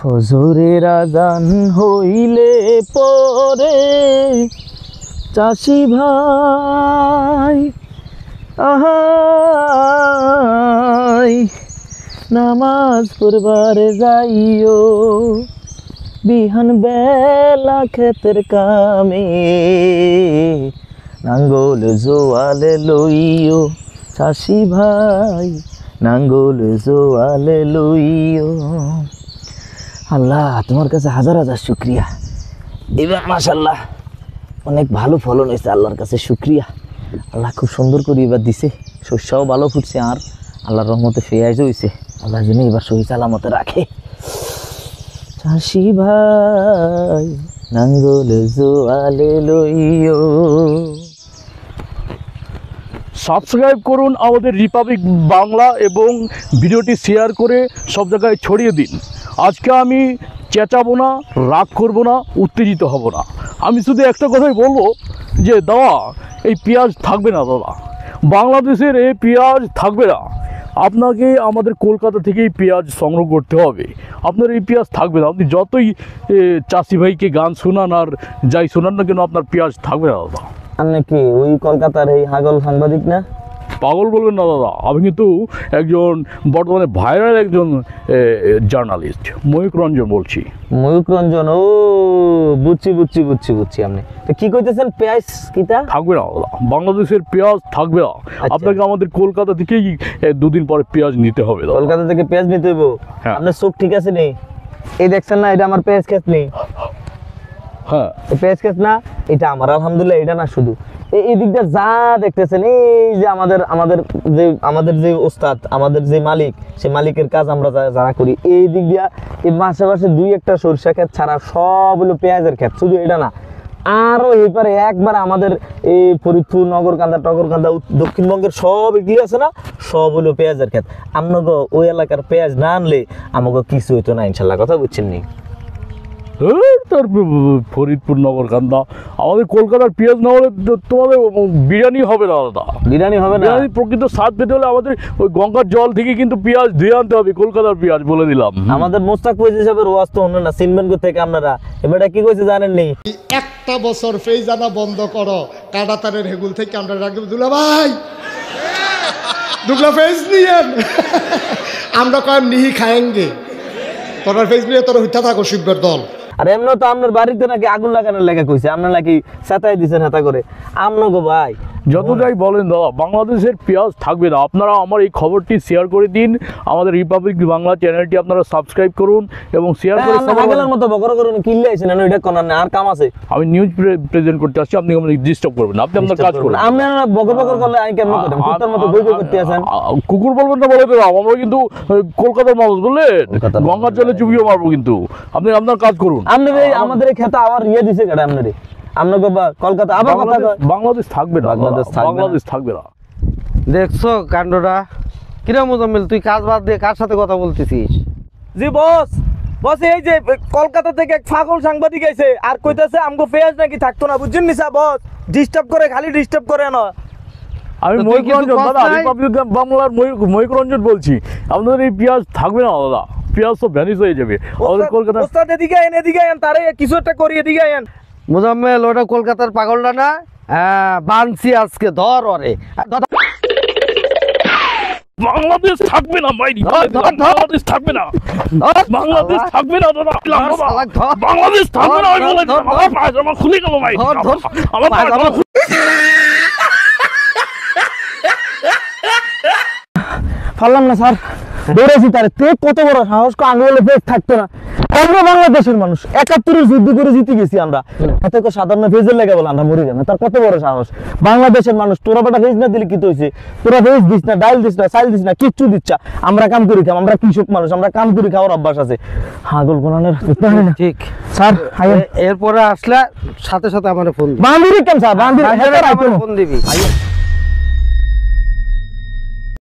ফজরের আজান হইলে পরে চাষি ভাই আহাই নামাজ পড়বারে যাইও, বিহান বেলা ক্ষেতের কামে নাঙ্গল জোয়ালে লইও, চাষি ভাই নাঙ্গল জোয়ালে লইও। আল্লাহ তোমার কাছে হাজার হাজার শুক্রিয়া। এবার মাশাআল্লাহ অনেক ভালো ফলন হয়েছে, আল্লাহর কাছে শুক্রিয়া। আল্লাহ খুব সুন্দর করে এবার দিছে, শস্যও ভালো ফুটছে, আর আল্লাহর রহমতে ফেয়াজ হয়েছে। আল্লাহ যেন এবার সহি সালামতে রাখে। চাষি ভাই নাঙ্গল জোয়ালে লইও। সাবস্ক্রাইব করুন আমাদের রিপাবলিক বাংলা এবং ভিডিওটি শেয়ার করে সব জায়গায় ছড়িয়ে দিন। আজকে আমি চেঁচাবো না, রাগ করবো না, উত্তেজিত হব না। আমি শুধু একটা কথাই বলবো যে দাদা এই পেঁয়াজ থাকবে না, দাদা বাংলাদেশের এই পেঁয়াজ থাকবে না। আপনাকে আমাদের কলকাতা থেকেই পেঁয়াজ সংগ্রহ করতে হবে। আপনার এই পেঁয়াজ থাকবে না। আপনি যতই চাষি ভাইকে গান শোনান আর যাই শোনান না কেন, আপনার পেঁয়াজ থাকবে না দাদা। আপনি কি ওই কলকাতার এই হাগল সাংবাদিক না? পাগল বলবেন না দাদা, আমি কিন্তু একজন বর্তমানে ভাইরাল একজন জার্নালিস্ট, ময়ূক রঞ্জন বলছি। ময়ূক রঞ্জন, ও বুঝছি বুঝছি বুঝছি বুঝছি। আপনি তো কি কইতেছেন, পেঁয়াজ কিটা থাকবে না দাদা, বাংলাদেশের পেঁয়াজ থাকবে না। আপনাকে আমাদের কলকাতা থেকেই দুদিন পরে পেঁয়াজ নিতে হবে দাদা। কলকাতা থেকে পেঁয়াজ নিতে হইব? হ্যাঁ। আপনার চোখ ঠিক আছে নেই? এই দেখছেন না, এটা আমার পেঁয়াজ ক্ষেত নেই। হ্যাঁ, পেঁয়াজ ক্ষেত না এটা আমার, আলহামদুলিল্লাহ। এটা না শুধু এই দিকটা যা দেখতেছেন, এই যে আমাদের যে ওস্তাদ, আমাদের যে মালিক, সেই মালিকের কাজ আমরা যারা করি, এই দিক দিয়া এই মাসে মাসে দুই একটা সরিষা ক্ষেত ছাড়া সব হলো পেঁয়াজের ক্ষেত। শুধু এটা না, আরো এবারে একবার আমাদের এই ফরিদপুর, নগরকান্দা, টগরকান্দা, দক্ষিণবঙ্গের সব এগুলি আছে না, সব হলো পেঁয়াজের ক্ষেত। আপনাকে ওই এলাকার পেঁয়াজ না আনলে আমাকে কিছু হইতো না ইনশাল্লাহ। কথা বুঝছেন নি? তোর ফরিদপুর, নগরকান্দা, আমাদের কলকাতার পেঁয়াজ না হলে তোমাদের বিরিয়ানি হবে না দাদা। বিরিয়ানি হবে না? বিরিয়ানি প্রকৃত স্বাদ পেতে হলে আমাদের ওই গঙ্গার জল থেকে কিন্তু পেঁয়াজ ধুয়ে আনতে হবে, কলকাতার পেঁয়াজ বলে দিলাম। আমাদের মোস্তাক ফৈজ হিসাবে রোয়াজ তো অন্য না, চিনবেন থেকে আপনারা। এবারটা কি কইছে জানেন নি? একটা বছর পেঁয়াজ আনা বন্ধ করো, কাঁটাতারের হেগুল থেকে আমরা রাখবো। দুলা ভাই দুগলা পেঁয়াজ নিয়েন, আমরা কয়েক নিহি খায়েঙ্গে। তোর পেঁয়াজ নিয়ে তোর হইতা থাকো শিববের দল। আর এমন তো আপনার বাড়িতে নাকি আগুন লাগানোর লেগে কইছে, আপনার নাকি সাতাই দিচ্ছেন হাতা করে। আমনগো ভাই যতটাই বলেন দাদা, বাংলাদেশের পেঁয়াজ থাকবে না। আপনারা আমার এই খবরটি শেয়ার করে দিন। আমাদের রিপাবলিক বাংলা চ্যানেলটি আপনারা সাবস্ক্রাইব করুন এবং শেয়ার করে সবাইর মতো বকর করুন। কিনলে আইছেন না, এটা কোন আর কাম আছে? আমি নিউজ প্রেজেন্ট করতে আসছি, আপনি আমাকে ডিস্টার্ব করবেন না। আপনি আপনার কাজ করুন। আপনারা বকর বকর করলে আমি কেমন করতাম? কুত্তার মতো বই বই করতে আছেন। কুকুর বলবেন না, বলে দিলাম। আমরা কিন্তু কলকাতার মানুষ, বললেন গঙ্গার জলে চুবিয়ে মারবো কিন্তু। আপনি আপনার কাজ করুন। আমাদের এই খেতা আবার ইয়ে দিছে কেটে আপনারে। কলকাতা আবার বাংলাদেশ থাকবে না, বাংলাদেশ থাকবে না। দেখছো কাণ্ডটা কিরা? মোজাম্মেল তুই কাজ বাদ দিয়ে কার সাথে কথা বলতেছিস? জি বস, এই যে কলকাতা থেকে এক পাগল সাংবাদিক আইছে আর কইতাছে আমগো পেঁয়াজ নাকি থাকতো না। বুঝছেন নি বস? ডিস্টার্ব করে, খালি ডিস্টার্ব করে না। আমি ময়ূক রঞ্জন দাদা, রিপাবলিক বাংলার ময়ূক রঞ্জন বলছি। আপনাদের এই পেঁয়াজ থাকবে না দাদা, পেঁয়াজ তো ভ্যানিশ হয়ে যাবে আমাদের কলকাতা। ওস্তাদ এদিকে আইন, তারে কিছু একটা করি, এদিকে আইন। মোজাম্মেল ওটা কলকাতার পাগলটা না? হ্যাঁ, বানছি আজকে, ধর ওরে। বাংলাদেশ থাকবে না ভাই, বাংলাদেশ থাকবে না, বাংলাদেশ থাকবে না দাদা, বাংলাদেশ থাকবে না। আমার খুলে গেল ভাই, আমার পারলাম না স্যার, দৌড়েছি তারে। তে কত বড় সাহস, আঙুলে পেজ থাকতো না। আমরা বাংলাদেশের মানুষ, ৭১ যুদ্ধ করে জিতে গেছি আমরা। এত সাধারণ ফেজের লেগে বলে আমরা মরে যাবো, তার কত বড় সাহস। বাংলাদেশের মানুষ, তোরা বেটা ফেজ না দিলে কি হয়েছে? তোরা ফেজ দিস না, ডাইল দিস না, চাইল দিস না, কিচ্ছু দিচ্ছা। আমরা কাম করি খাম, আমরা কৃষক মানুষ, আমরা কাম করি খাওয়ার অভ্যাস আছে। হাগল কোনানের ঠিক স্যার। এরপরে আসলে সাথে সাথে আমার ফোন বান্দিরি কেন স্যার? বান্দিরি ফোন দিবি।